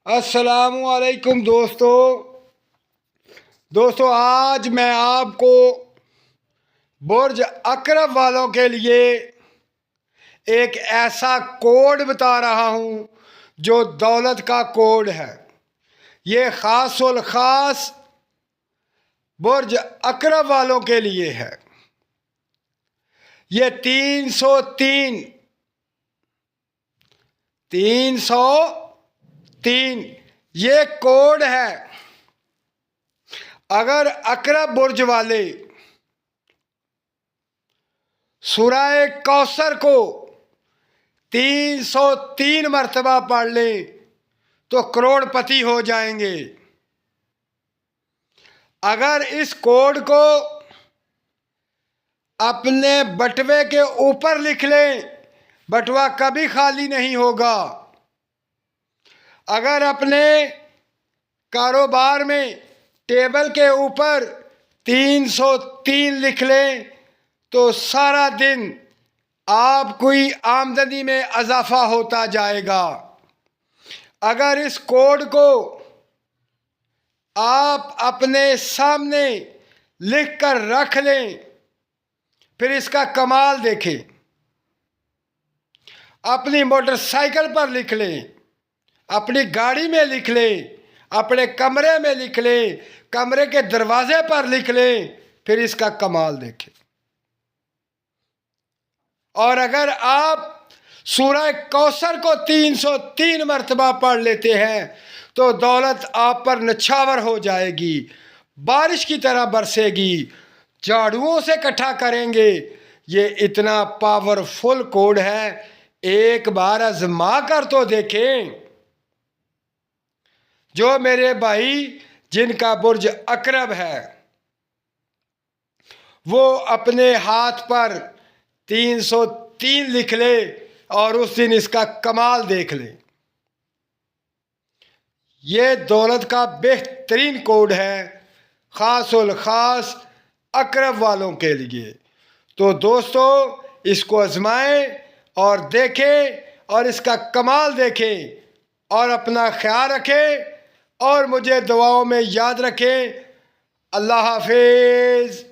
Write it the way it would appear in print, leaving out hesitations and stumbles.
अस्सलामुअलैकुम दोस्तों आज मैं आपको बुर्ज अकरब वालों के लिए एक ऐसा कोड बता रहा हूँ जो दौलत का कोड है। ये ख़ासुल ख़ास बुर्ज अकरब वालों के लिए है। ये 303 ये कोड है। अगर अकरब बुर्ज वाले सूरह कौसर को 303 मरतबा पढ़ लें तो करोड़पति हो जाएंगे। अगर इस कोड को अपने बटवे के ऊपर लिख लें, बटवा कभी खाली नहीं होगा। अगर अपने कारोबार में टेबल के ऊपर 303 लिख लें तो सारा दिन आपकी आमदनी में इजाफा होता जाएगा। अगर इस कोड को आप अपने सामने लिख कर रख लें, फिर इसका कमाल देखें। अपनी मोटरसाइकिल पर लिख लें, अपनी गाड़ी में लिख लें, अपने कमरे में लिख लें, कमरे के दरवाजे पर लिख लें, फिर इसका कमाल देखें। और अगर आप सूरह कौसर को 303 मरतबा पढ़ लेते हैं तो दौलत आप पर नछावर हो जाएगी, बारिश की तरह बरसेगी, झाड़ुओं से इकट्ठा करेंगे। ये इतना पावरफुल कोड है, एक बार आजमा कर तो देखें। जो मेरे भाई जिनका बुर्ज अकरब है वो अपने हाथ पर 303 लिख ले और उस दिन इसका कमाल देख ले। ये दौलत का बेहतरीन कोड है, ख़ासुल ख़ास अकरब वालों के लिए। तो दोस्तों इसको आजमाएं और देखें और इसका कमाल देखें और अपना ख्याल रखें और मुझे दुआओं में याद रखें। अल्लाह हाफिज़।